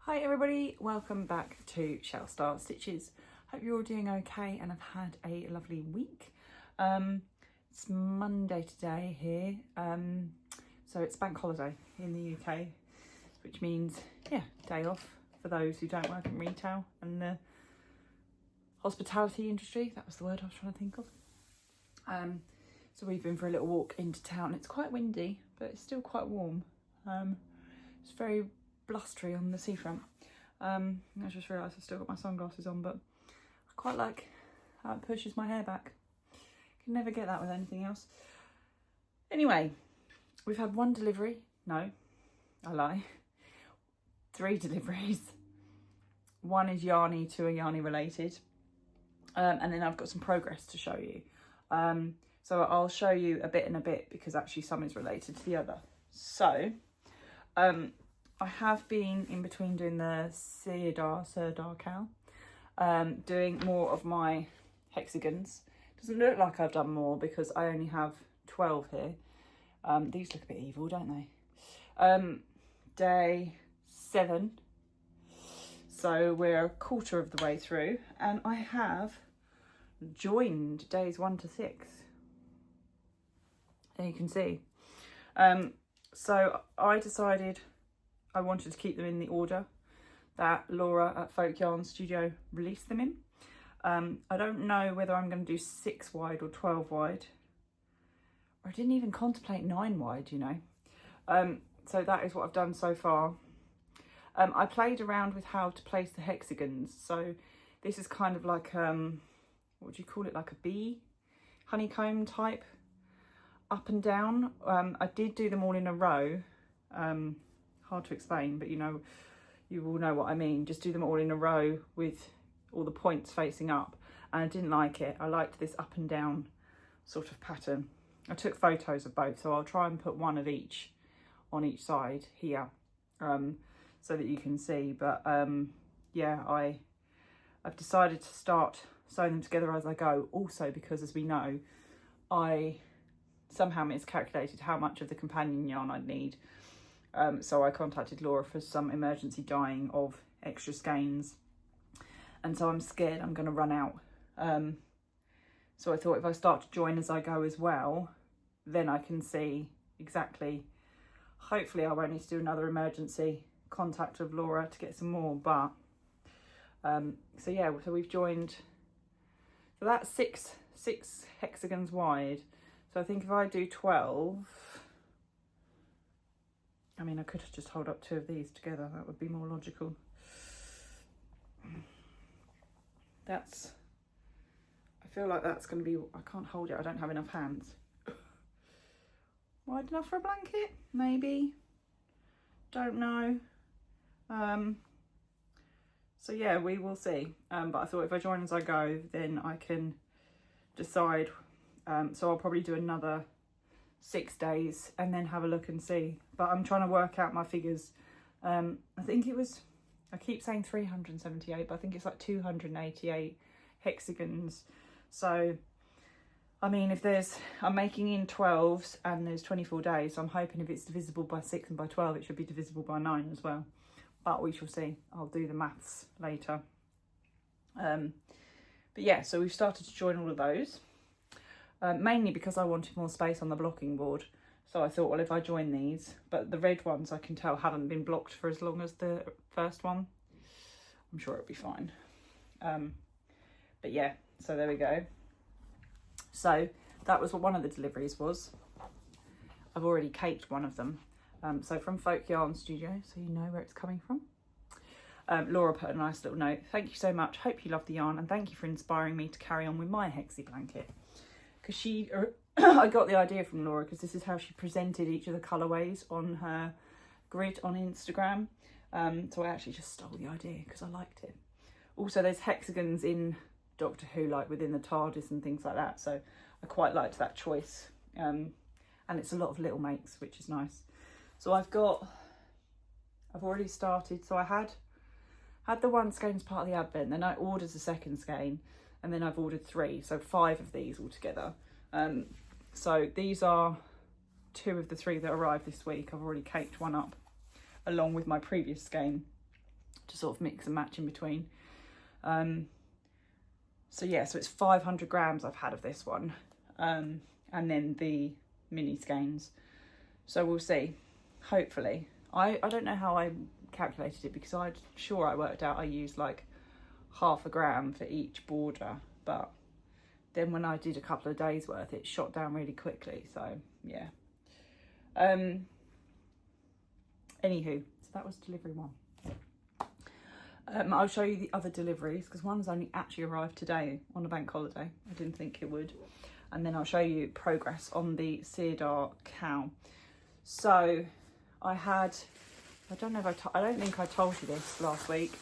Hi everybody, welcome back to Sirdar Stitches. Hope you're all doing okay and have had a lovely week. It's Monday today here, so it's bank holiday in the UK, which means, yeah, day off for those who don't work in retail and the hospitality industry. That was the word I was trying to think of. So we've been for a little walk into town. It's quite windy, but it's still quite warm. It's very blustery on the seafront. I just realised I've still got my sunglasses on, but I quite like how it pushes my hair back. Can never get that with anything else. Anyway, we've had one delivery. No, I lie. 3 deliveries. One is Yarny to a Yarny related. And then I've got some progress to show you. So I'll show you a bit in a bit because actually some is related to the other. So, I have been in between doing the Sirdar CAL, doing more of my hexagons. Doesn't look like I've done more because I only have 12 here. These look a bit evil, don't they? Day 7. So we're a quarter of the way through and I have joined days 1 to 6. There you can see. So I decided I wanted to keep them in the order that Laura at Folk Yarn Studio released them in. I don't know whether I'm going to do 6 wide or 12 wide. Or I didn't even contemplate 9 wide, you know. So that is what I've done so far. I played around with how to place the hexagons. So this is kind of like, what do you call it? Like a bee honeycomb type up and down. I did do them all in a row. Hard to explain, but you know, you will know what I mean. Just do them all in a row with all the points facing up, and I didn't like it. I liked this up and down sort of pattern. I took photos of both, so I'll try and put one of each on each side here, so that you can see. But yeah, I've decided to start sewing them together as I go, also because, as we know, I somehow miscalculated how much of the companion yarn I'd need. So I contacted Laura for some emergency dyeing of extra skeins, and so I'm scared I'm going to run out. So I thought if I start to join as I go as well, then I can see exactly. Hopefully I won't need to do another emergency contact of Laura to get some more, but so yeah, so we've joined, so that's six hexagons wide. So I think if I do 12, I mean, I could just hold up 2 of these together. That would be more logical. I feel like that's going to be, I can't hold it. I don't have enough hands. Wide enough for a blanket? Maybe. Don't know. So yeah, we will see. But I thought if I join as I go, then I can decide. So I'll probably do another 6 days and then have a look and see. But I'm trying to work out my figures. I think it was, I keep saying 378, but I think it's like 288 hexagons. So I mean, if there's, I'm making in 12s and there's 24 days, so I'm hoping if it's divisible by 6 and by 12 it should be divisible by 9 as well, but we shall see. I'll do the maths later. But yeah, so we've started to join all of those. Mainly because I wanted more space on the blocking board. So I thought, well, if I join these, but the red ones I can tell haven't been blocked for as long as the first one. I'm sure it'll be fine. But yeah, so there we go. So that was what one of the deliveries was. I've already caked one of them. So from Folk Yarn Studio, so you know where it's coming from. Laura put a nice little note. Thank you so much. Hope you love the yarn and thank you for inspiring me to carry on with my Hexi blanket. Because I got the idea from Laura because this is how she presented each of the colourways on her grid on Instagram. So I actually just stole the idea because I liked it. Also, there's hexagons in Doctor Who, like within the TARDIS and things like that. So I quite liked that choice. And it's a lot of little makes, which is nice. So I've already started. So I had the one skein as part of the advent, then I ordered the second skein, and then I've ordered 3, so 5 of these altogether. So these are 2 of the 3 that arrived this week. I've already caked one up along with my previous skein. to sort of mix and match in between. So yeah, so it's 500 grams I've had of this one, and then the mini skeins. So we'll see, hopefully. I don't know how I calculated it, because I'm sure I worked out I used like half a gram for each border, but then when I did a couple of days worth, it shot down really quickly. So yeah. Anywho, so that was delivery one. I'll show you the other deliveries, because one's only actually arrived today on a bank holiday. I didn't think it would. And then I'll show you progress on the Sirdar CAL. So I had, I don't know if I don't think I told you this last week.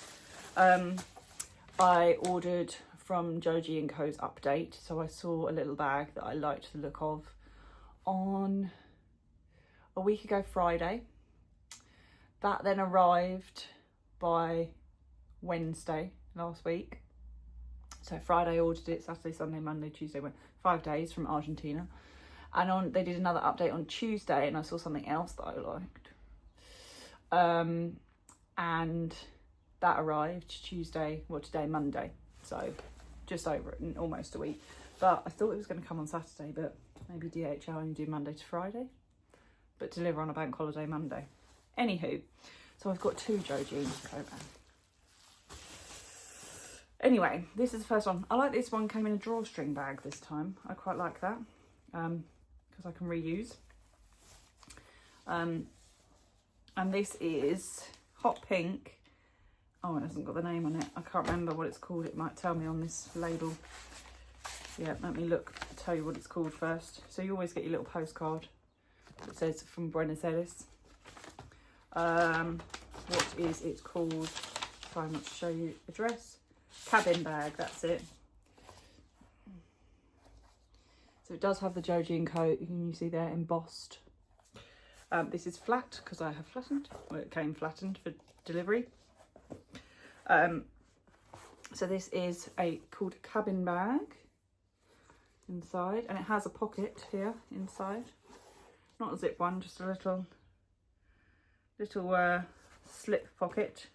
I ordered from Joji and Co.'s update. So I saw a little bag that I liked the look of on a week ago Friday. That then arrived by Wednesday last week. So Friday I ordered it, Saturday, Sunday, Monday, Tuesday, Wednesday, 5 days from Argentina. And they did another update on Tuesday, and I saw something else that I liked. And that arrived Tuesday, well today, Monday. So just over it in almost a week. But I thought it was going to come on Saturday, but maybe DHL only do Monday to Friday, but deliver on a bank holiday Monday. Anywho, so I've got 2 Joji to go around. Anyway, this is the first one. I like this one, came in a drawstring bag this time. I quite like that, because I can reuse. And this is hot pink. Oh, it hasn't got the name on it. I can't remember what it's called. It might tell me on this label. Yeah, let me look, tell you what it's called first. So you always get your little postcard that says from Buenos Aires. What is it called? Try not to show you address. Cabin bag, that's it. So it does have the Joji and Co. You see there embossed. This is flat because I have flattened. Well, it came flattened for delivery. So this is called cabin bag inside, and it has a pocket here inside. Not a zip one, just a little slip pocket.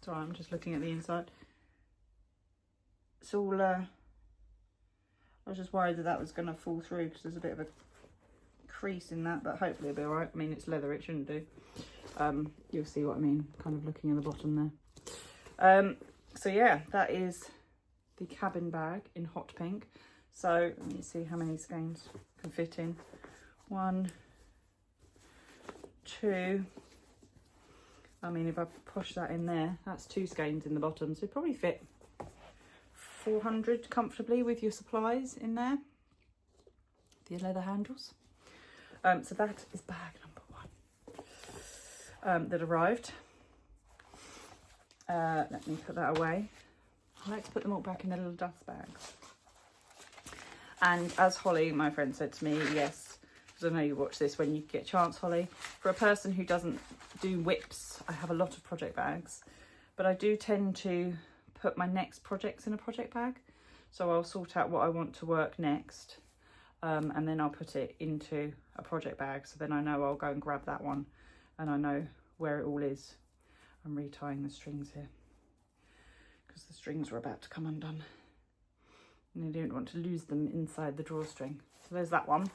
Sorry, I'm just looking at the inside. It's all, I was just worried that was going to fall through because there's a bit of a crease in that, but hopefully it'll be alright. I mean, it's leather, it shouldn't do. You'll see what I mean, kind of looking at the bottom there. So yeah, that is the cabin bag in hot pink. So let me see how many skeins can fit in. 1, 2. I mean, if I push that in there, that's 2 skeins in the bottom. So probably fit 400 comfortably with your supplies in there. The leather handles. So that is bag number 1 that arrived. Let me put that away. I like to put them all back in their little dust bags. And as Holly, my friend, said to me, yes, because I know you watch this when you get a chance, Holly, for a person who doesn't do whips, I have a lot of project bags, but I do tend to put my next projects in a project bag. So I'll sort out what I want to work next, and then I'll put it into a project bag. So then I know I'll go and grab that one, and I know where it all is. I'm retying the strings here because the strings were about to come undone, and I don't want to lose them inside the drawstring. So there's that one.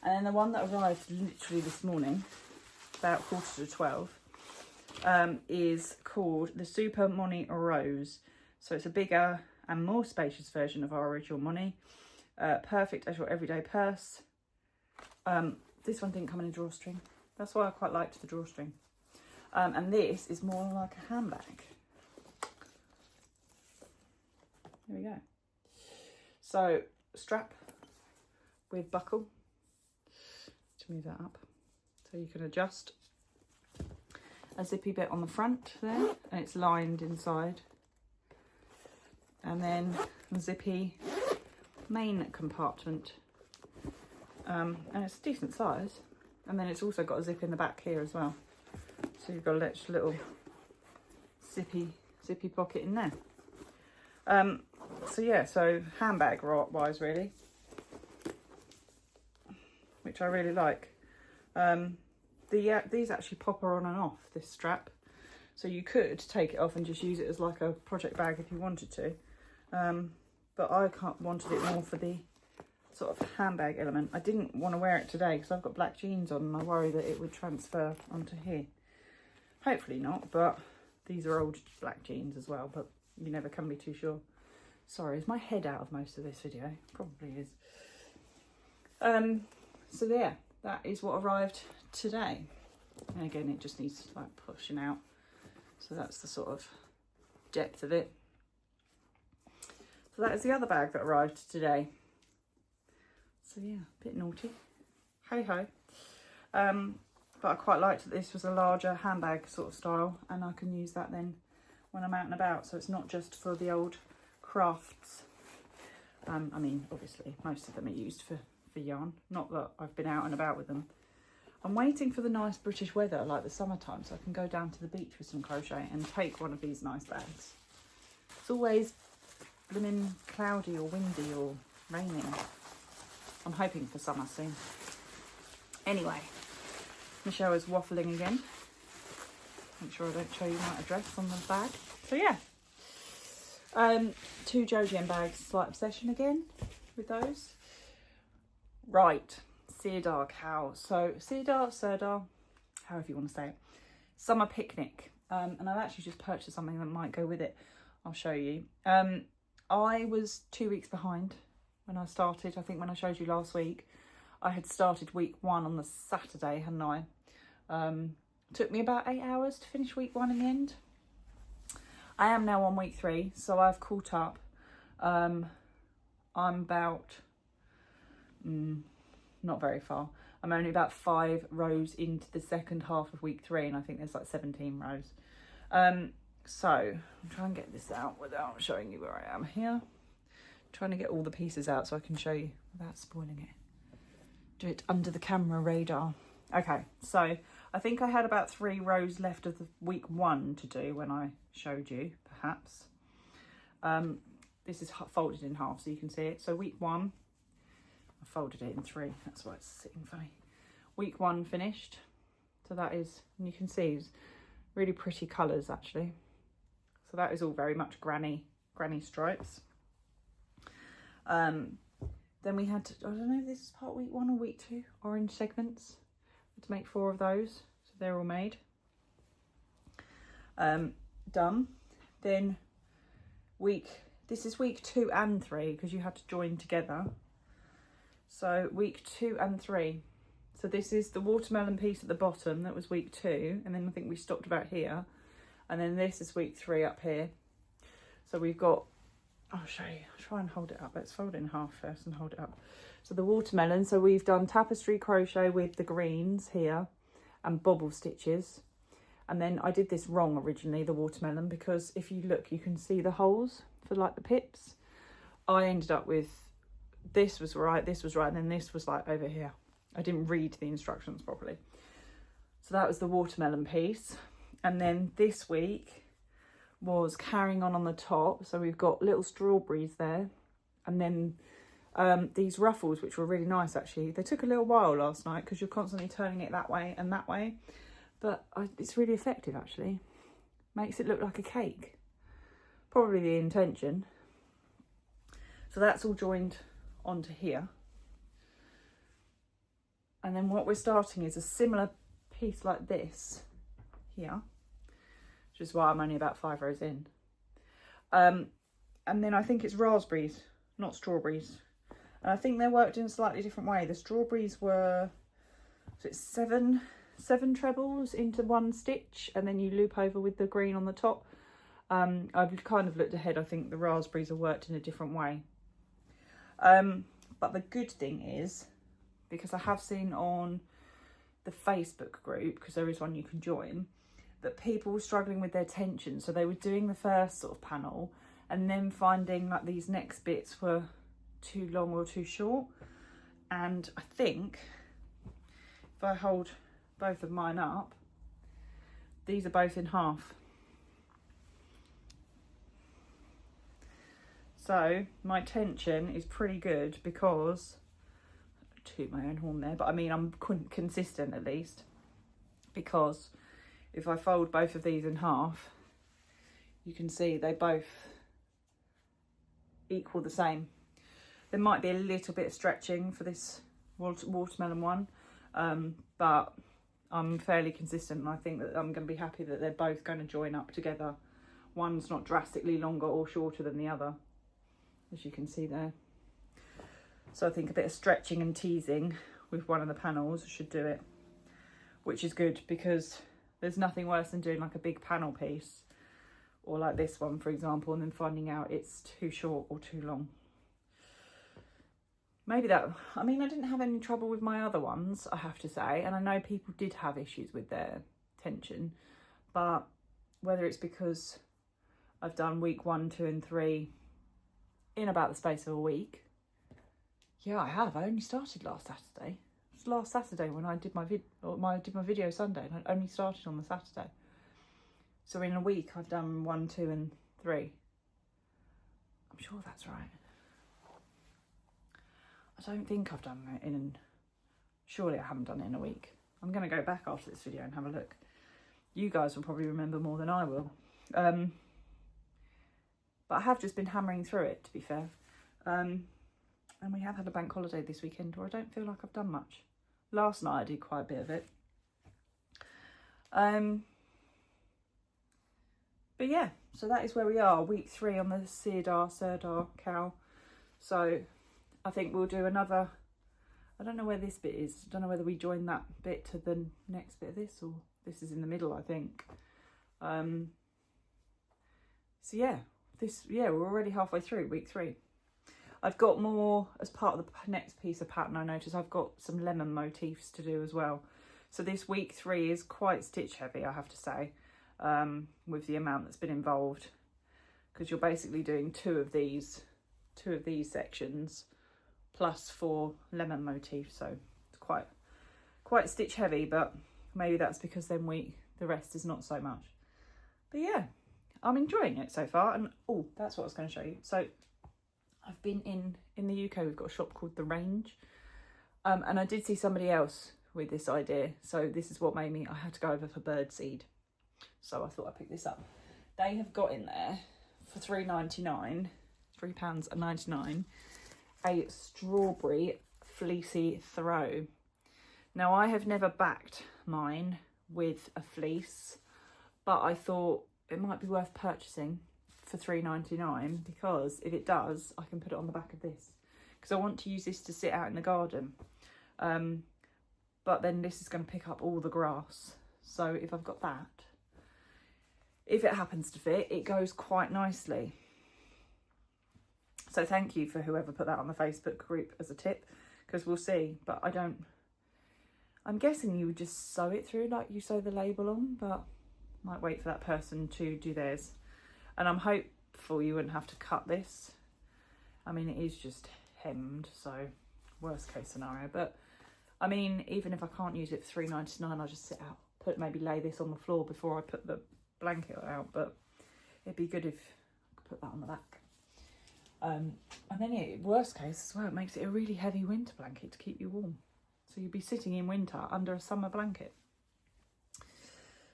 And then the one that arrived literally this morning, about 11:45, is called the Super Moni Rose. So it's a bigger and more spacious version of our original Moni. Perfect as your everyday purse. This one didn't come in a drawstring. That's why I quite liked the drawstring. And this is more like a handbag. There we go. So strap with buckle. To move that up. So you can adjust a zippy bit on the front there, and it's lined inside. And then a zippy main compartment. And it's a decent size. And then it's also got a zip in the back here as well. So you've got a little zippy pocket in there. So yeah, so handbag wise really, which I really like. these actually pop on and off, this strap. So you could take it off and just use it as like a project bag if you wanted to. But I wanted it more for the sort of handbag element. I didn't want to wear it today because I've got black jeans on and I worry that it would transfer onto here. Hopefully not, but these are old black jeans as well, but you never can be too sure. Sorry, is my head out of most of this video? Probably is. So yeah, that is what arrived today. And again, it just needs like pushing out. So that's the sort of depth of it. So that is the other bag that arrived today. So yeah, a bit naughty. Hey ho. But I quite liked that this was a larger handbag sort of style, and I can use that then when I'm out and about. So it's not just for the old crafts. I mean, obviously, most of them are used for yarn. Not that I've been out and about with them. I'm waiting for the nice British weather, like the summertime, so I can go down to the beach with some crochet and take one of these nice bags. It's always blooming cloudy or windy or raining. I'm hoping for summer soon. Anyway, Michelle is waffling again. Make sure I don't show you my address on the bag. So yeah, 2 Joji bags, slight obsession again with those. Right, Sirdar CAL. So Sirdar, however you want to say it, summer picnic. And I've actually just purchased something that might go with it. I'll show you. I was 2 weeks behind when I started. I think when I showed you last week, I had started week 1 on the Saturday, hadn't I? Took me about 8 hours to finish week 1 in the end. I am now on week 3, so I've caught up. I'm about, not very far. I'm only about 5 rows into the second half of week 3, and I think there's like 17 rows. So I'm trying to get this out without showing you where I am here. Trying to get all the pieces out so I can show you without spoiling it. Do it under the camera radar. Okay, so I think I had about 3 rows left of the week 1 to do when I showed you, perhaps. This is folded in half so you can see it. So week 1, I folded it in 3. That's why it's sitting funny. Week 1 finished. So that is, and you can see it's really pretty colours actually. So that is all very much granny stripes. Then we had, I don't know if this is part week 1 or week 2, orange segments. To make 4 of those, so they're all made. Done. Then this is week 2 and 3 because you had to join together. So week 2 and 3. So this is the watermelon piece at the bottom, that was week 2, and then I think we stopped about here. And then this is week 3 up here. So we've got, I'll show you, I'll try and hold it up. Let's fold it in half first and hold it up. So the watermelon, so we've done tapestry crochet with the greens here and bobble stitches. And then I did this wrong originally, the watermelon, because if you look, you can see the holes for like the pips. I ended up with, this was right, and then this was like over here. I didn't read the instructions properly. So that was the watermelon piece. And then this week was carrying on the top. So we've got little strawberries there. And then these ruffles, which were really nice actually. They took a little while last night because you're constantly turning it that way and that way. But it's really effective actually. Makes it look like a cake. Probably the intention. So that's all joined onto here. And then what we're starting is a similar piece like this here, which is why I'm only about 5 rows in. And then I think it's raspberries, not strawberries. And I think they're worked in a slightly different way. The strawberries were, so it's seven trebles into 1 stitch, and then you loop over with the green on the top. I've kind of looked ahead. I think the raspberries are worked in a different way. But the good thing is, because I have seen on the Facebook group, because there is one you can join, that people were struggling with their tension. So they were doing the first sort of panel and then finding like these next bits were too long or too short. And I think if I hold both of mine up, these are both in half. So my tension is pretty good because, toot my own horn there, but I mean I'm consistent at least. because if I fold both of these in half, you can see they both equal the same. There might be a little bit of stretching for this watermelon one, but I'm fairly consistent, and I think that I'm going to be happy that they're both going to join up together. One's not drastically longer or shorter than the other, as you can see there. So I think a bit of stretching and teasing with one of the panels should do it, which is good, because there's nothing worse than doing like a big panel piece, or like this one for example, and then finding out it's too short or too long. Maybe that, I mean, I didn't have any trouble with my other ones, I have to say, and I know people did have issues with their tension, but whether it's because I've done week 1, 2 and 3 in about the space of a week. Yeah, I have. I only started last Saturday. It was last Saturday when I did my video Sunday, and I only started on the Saturday. So in a week I've done 1, 2 and 3. I'm sure that's right. I don't think I've done it surely I haven't done it in a week. I'm going to go back after this video and have a look. You guys will probably remember more than I will. But I have just been hammering through it, to be fair. And we have had a bank holiday this weekend, or I don't feel like I've done much. Last night I did quite a bit of it. But yeah, so that is where we are, week 3 on the Sirdar CAL. So I think we'll do another, I don't know where this bit is. I don't know whether we join that bit to the next bit of this, or this is in the middle, I think. So yeah, we're already halfway through week 3. I've got more as part of the next piece of pattern. I noticed I've got some lemon motifs to do as well. So this week 3 is quite stitch heavy, I have to say, with the amount that's been involved, because you're basically doing two of these sections plus 4 lemon motifs. So it's quite stitch heavy, but maybe that's because then the rest is not so much. But yeah, I'm enjoying it so far. And oh, that's what I was going to show you. So I've been in the UK, we've got a shop called The Range, and I did see somebody else with this idea, so this is what made me, I had to go over for birdseed, so I thought I'd pick this up. They have got in there for £3.99 a strawberry fleecy throw. Now I have never backed mine with a fleece, but I thought it might be worth purchasing for £3.99, because if it does, I can put it on the back of this, because I want to use this to sit out in the garden, but then this is going to pick up all the grass. So if I've got that, if it happens to fit, it goes quite nicely. So thank you for whoever put that on the Facebook group as a tip, because we'll see. But I'm guessing you would just sew it through like you sew the label on, but might wait for that person to do theirs. And I'm hopeful you wouldn't have to cut this. I mean, it is just hemmed, so worst case scenario. But I mean, even if I can't use it for £3.99, I'll just sit out, maybe lay this on the floor before I put the blanket out. But it'd be good if I could put that on the back. And then worst case as well, it makes it a really heavy winter blanket to keep you warm. So you'd be sitting in winter under a summer blanket.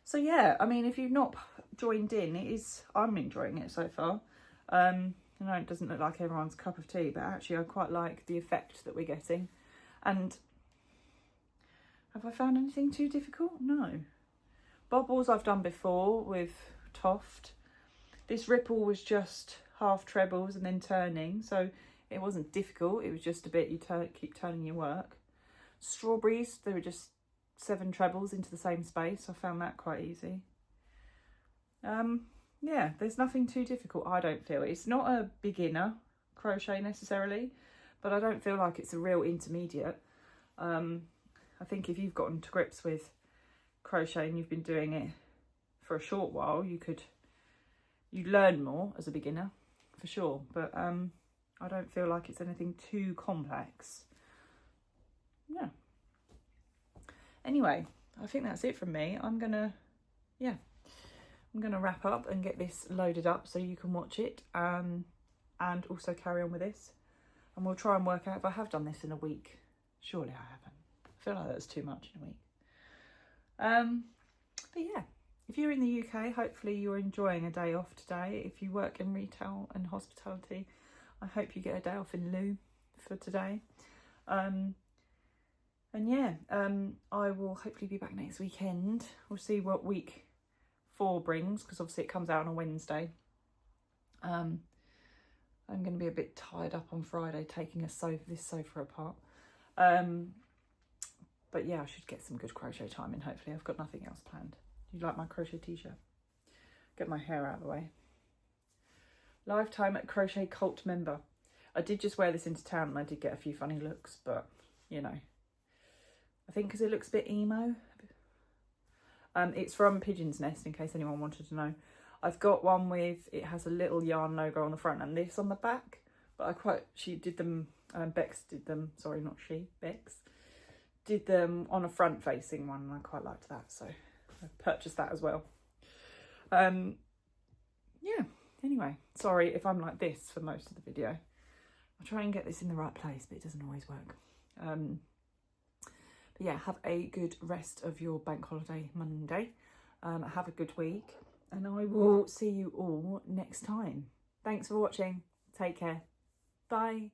So yeah, I mean, if you've not joined in, I'm enjoying it so far. I know it doesn't look like everyone's cup of tea, but actually I quite like the effect that we're getting. And have I found anything too difficult? No. Bobbles I've done before with Toft. This ripple was just half trebles and then turning, so it wasn't difficult. It was just a bit, you keep turning your work. Strawberries, they were just 7 trebles into the same space. I found that quite easy. Yeah, there's nothing too difficult, I don't feel. It's not a beginner crochet necessarily, but I don't feel like it's a real intermediate. I think if you've gotten to grips with crochet and you've been doing it for a short while, you'd learn more as a beginner for sure, but I don't feel like it's anything too complex. Yeah. Anyway, I think that's it from me. I'm gonna wrap up and get this loaded up so you can watch it, and also carry on with this. And we'll try and work out if I have done this in a week. Surely I haven't. I feel like that's too much in a week. But yeah, if you're in the UK, hopefully you're enjoying a day off today. If you work in retail and hospitality, I hope you get a day off in lieu for today. And yeah, I will hopefully be back next weekend. We'll see what week 4 brings, because obviously it comes out on a Wednesday. I'm going to be a bit tied up on Friday taking this sofa apart. But yeah, I should get some good crochet time in, hopefully. I've got nothing else planned. You like my crochet t-shirt? Get my hair out of the way. Lifetime at Crochet Cult member. I did just wear this into town and I did get a few funny looks, but you know, I think because it looks a bit emo. It's from Pigeon's Nest, in case anyone wanted to know. I've got one with, it has a little yarn logo on the front and this on the back, but she did them, Bex did them, sorry, not she, Bex, did them on a front facing one and I quite liked that, so I purchased that as well. Yeah, anyway, sorry if I'm like this for most of the video. I'll try and get this in the right place, but it doesn't always work. But yeah, have a good rest of your bank holiday Monday. Have a good week, and I will see you all next time. Thanks for watching. Take care. Bye.